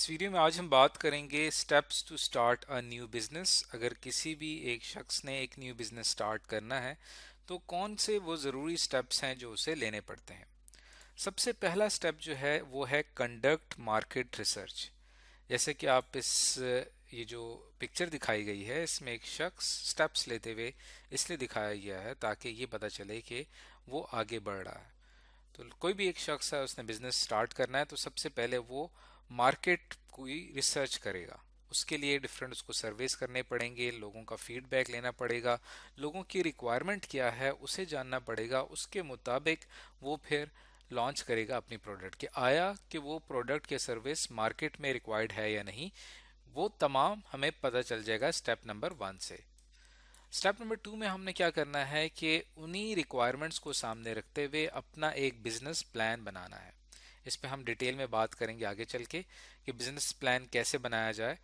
इस वीडियो में आज हम बात करेंगे steps to start a new business. अगर किसी भी एक शख्स ने एक न्यू बिजनेस स्टार्ट करना है तो कौन से वो ज़रूरी स्टेप्स हैं जो उसे लेने पड़ते हैं। सबसे पहला स्टेप जो है वो है कंडक्ट मार्केट रिसर्च। जैसे कि आप इस ये जो पिक्चर दिखाई गई है इसमें एक शख्स स्टेप्स लेते हुए इसलिए दिखाया गया है ताकि ये पता चले कि वो आगे बढ़ रहा है। तो कोई भी एक शख्स है उसने बिजनेस स्टार्ट करना है तो सबसे पहले वो मार्केट की रिसर्च करेगा। उसके लिए डिफरेंट उसको सर्वेस करने पड़ेंगे, लोगों का फीडबैक लेना पड़ेगा, लोगों की रिक्वायरमेंट क्या है उसे जानना पड़ेगा। उसके मुताबिक वो फिर लॉन्च करेगा अपनी प्रोडक्ट कि आया कि वो प्रोडक्ट या सर्विस मार्केट में रिक्वायर्ड है या नहीं। वो तमाम हमें पता चल जाएगा स्टेप नंबर 1 से। स्टेप नंबर 2 में हमने क्या करना है कि उन्हीं रिक्वायरमेंट्स को सामने रखते हुए अपना एक बिजनेस प्लान बनाना है। इस पे हम डिटेल में बात करेंगे आगे चल के कि बिजनेस प्लान कैसे बनाया जाए।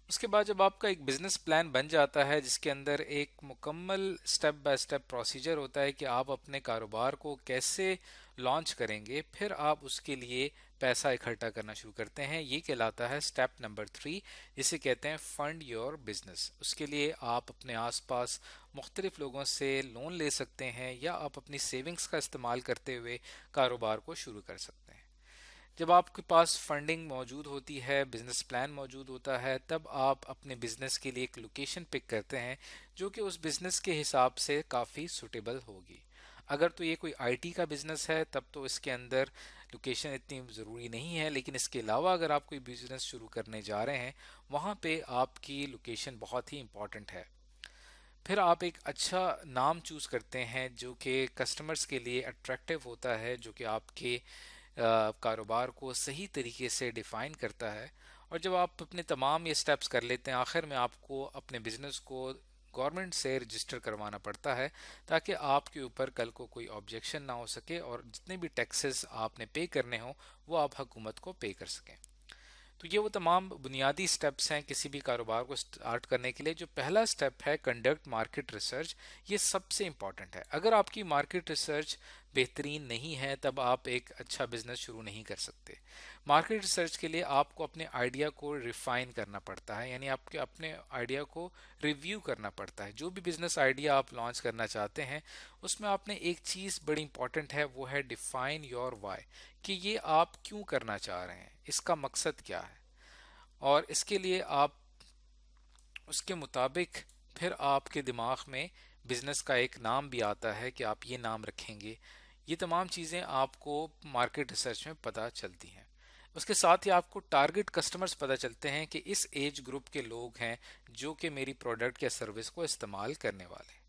उसके बाद जब आपका एक बिजनेस प्लान बन जाता है जिसके अंदर एक मुकम्मल स्टेप बाय स्टेप प्रोसीजर होता है कि आप अपने कारोबार को कैसे लॉन्च करेंगे, फिर आप उसके लिए पैसा इकट्ठा करना शुरू करते हैं। ये कहलाता है स्टेप नंबर 3, जिसे कहते हैं फंड योर बिजनेस। उसके लिए आप अपने आसपास मुख्तलिफ लोगों से लोन ले सकते हैं या आप अपनी सेविंग्स का इस्तेमाल करते हुए कारोबार को शुरू कर सकते हैं। जब आपके पास फंडिंग मौजूद होती है, बिजनेस प्लान मौजूद होता है, तब आप अपने बिजनेस के लिए एक लोकेशन पिक करते हैं जो कि उस बिजनेस के हिसाब से काफ़ी सुटेबल होगी। अगर तो ये कोई आईटी का बिजनेस है तब तो इसके अंदर लोकेशन इतनी ज़रूरी नहीं है, लेकिन इसके अलावा अगर आप कोई बिजनेस शुरू करने जा रहे हैं वहाँ पे आपकी लोकेशन बहुत ही इम्पॉर्टेंट है। फिर आप एक अच्छा नाम चूज़ करते हैं जो कि कस्टमर्स के लिए अट्रैक्टिव होता है, जो कि आपके कारोबार को सही तरीके से डिफाइन करता है। और जब आप अपने तमाम ये स्टेप्स कर लेते हैं, आखिर में आपको अपने बिजनेस को गवर्नमेंट से रजिस्टर करवाना पड़ता है ताकि आपके ऊपर कल को कोई ऑब्जेक्शन ना हो सके और जितने भी टैक्सेस आपने पे करने हो वो आप हुकूमत को पे कर सकें। तो ये वो तमाम बुनियादी स्टेप्स हैं किसी भी कारोबार को स्टार्ट करने के लिए। जो पहला स्टेप है कंडक्ट मार्केट रिसर्च, ये सबसे इंपॉर्टेंट है। अगर आपकी मार्केट रिसर्च बेहतरीन नहीं है तब आप एक अच्छा बिजनेस शुरू नहीं कर सकते। मार्केट रिसर्च के लिए आपको अपने आइडिया को रिफाइन करना पड़ता है, यानी आपके अपने आइडिया को रिव्यू करना पड़ता है। जो भी बिजनेस आइडिया आप लॉन्च करना चाहते हैं उसमें आपने एक चीज़ बड़ी इंपॉर्टेंट है, वो है डिफाइन योर वाई, कि ये आप क्यों करना चाह रहे हैं, इसका मकसद क्या है। और इसके लिए आप उसके मुताबिक फिर आपके दिमाग में बिजनेस का एक नाम भी आता है कि आप ये नाम रखेंगे। ये तमाम चीज़ें आपको मार्केट रिसर्च में पता चलती हैं। उसके साथ ही आपको टारगेट कस्टमर्स पता चलते हैं कि इस एज ग्रुप के लोग हैं जो कि मेरी प्रोडक्ट या सर्विस को इस्तेमाल करने वाले हैं।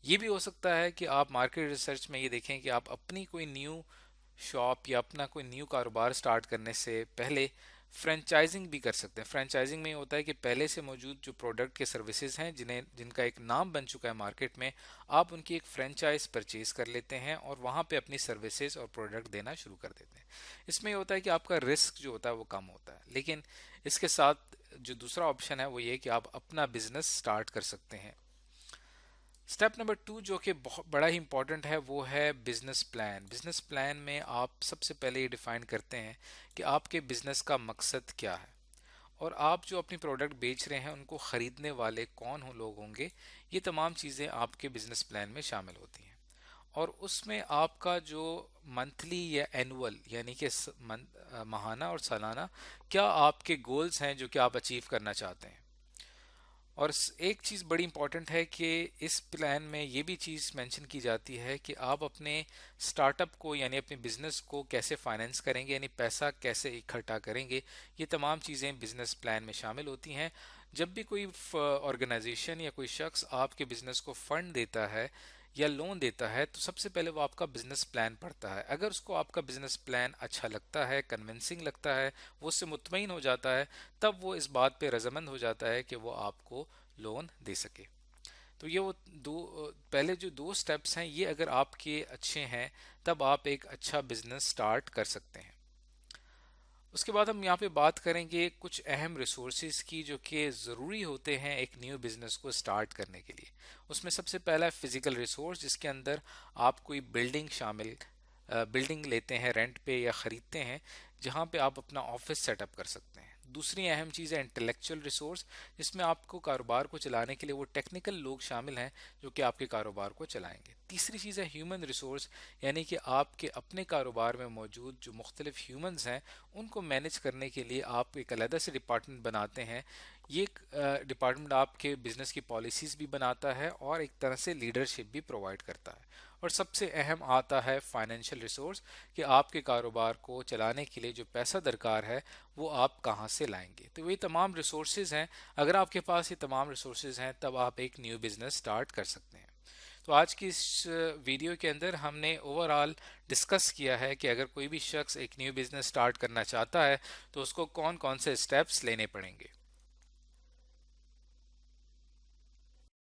ये भी हो सकता है कि आप मार्केट रिसर्च में ये देखें कि आप अपनी कोई न्यू शॉप या अपना कोई न्यू कारोबार स्टार्ट करने से पहले फ्रेंचाइजिंग भी कर सकते हैं। फ्रेंचाइजिंग में ये होता है कि पहले से मौजूद जो प्रोडक्ट के सर्विसेज हैं जिनका एक नाम बन चुका है मार्केट में, आप उनकी एक फ्रेंचाइज परचेज कर लेते हैं और वहाँ पे अपनी सर्विसेज और प्रोडक्ट देना शुरू कर देते हैं। इसमें ये होता है कि आपका रिस्क जो होता है वो कम होता है। लेकिन इसके साथ जो दूसरा ऑप्शन है वो ये कि आप अपना बिजनेस स्टार्ट कर सकते हैं। स्टेप नंबर 2 जो कि बहुत बड़ा ही इंपॉर्टेंट है वो है बिजनेस प्लान। बिजनेस प्लान में आप सबसे पहले ये डिफाइन करते हैं कि आपके बिजनेस का मकसद क्या है और आप जो अपनी प्रोडक्ट बेच रहे हैं उनको खरीदने वाले कौन हो लोग होंगे। ये तमाम चीज़ें आपके बिजनेस प्लान में शामिल होती हैं। और उसमें आपका जो मंथली या एनुअल यानी कि माहाना और सालाना क्या आपके गोल्स हैं जो कि आप अचीव करना चाहते हैं। और एक चीज़ बड़ी इंपॉर्टेंट है कि इस प्लान में ये भी चीज़ मेंशन की जाती है कि आप अपने स्टार्टअप को यानी अपने बिजनेस को कैसे फाइनेंस करेंगे, यानी पैसा कैसे इकट्ठा करेंगे। ये तमाम चीज़ें बिजनेस प्लान में शामिल होती हैं। जब भी कोई ऑर्गेनाइजेशन या कोई शख्स आपके बिजनेस को फंड देता है या लोन देता है तो सबसे पहले वो आपका बिजनेस प्लान पढ़ता है। अगर उसको आपका बिजनेस प्लान अच्छा लगता है, कन्विंसिंग लगता है, वो उससे मुतमईन हो जाता है, तब वो इस बात पे रजामंद हो जाता है कि वो आपको लोन दे सके। तो ये वो दो पहले जो दो स्टेप्स हैं ये अगर आपके अच्छे हैं तब आप एक अच्छा बिजनेस स्टार्ट कर सकते हैं। उसके बाद हम यहाँ पे बात करेंगे कुछ अहम रिसोर्सेज की जो कि ज़रूरी होते हैं एक न्यू बिजनेस को स्टार्ट करने के लिए। उसमें सबसे पहला है फिजिकल रिसोर्स, जिसके अंदर आप कोई बिल्डिंग लेते हैं रेंट पे या ख़रीदते हैं जहाँ पे आप अपना ऑफिस सेटअप कर सकते हैं। दूसरी अहम चीज़ है इंटेलेक्चुअल रिसोर्स, जिसमें आपको कारोबार को चलाने के लिए वो टेक्निकल लोग शामिल हैं जो कि आपके कारोबार को चलाएंगे। तीसरी चीज़ है ह्यूमन रिसोर्स, यानी कि आपके अपने कारोबार में मौजूद जो मुख्तलिफ ह्यूमंस हैं उनको मैनेज करने के लिए आप एक अलग से डिपार्टमेंट बनाते हैं। ये डिपार्टमेंट आपके बिजनेस की पॉलिसीज़ भी बनाता है और एक तरह से लीडरशिप भी प्रोवाइड करता है। और सबसे अहम आता है फाइनेंशियल रिसोर्स, कि आपके कारोबार को चलाने के लिए जो पैसा दरकार है वो आप कहाँ से लाएंगे। तो ये तमाम रिसोर्सेज हैं। अगर आपके पास ये तमाम रिसोर्सेज हैं तब आप एक न्यू बिजनेस स्टार्ट कर सकते हैं। तो आज की इस वीडियो के अंदर हमने ओवरऑल डिस्कस किया है कि अगर कोई भी शख्स एक न्यू बिजनेस स्टार्ट करना चाहता है तो उसको कौन कौन से स्टेप्स लेने पड़ेंगे।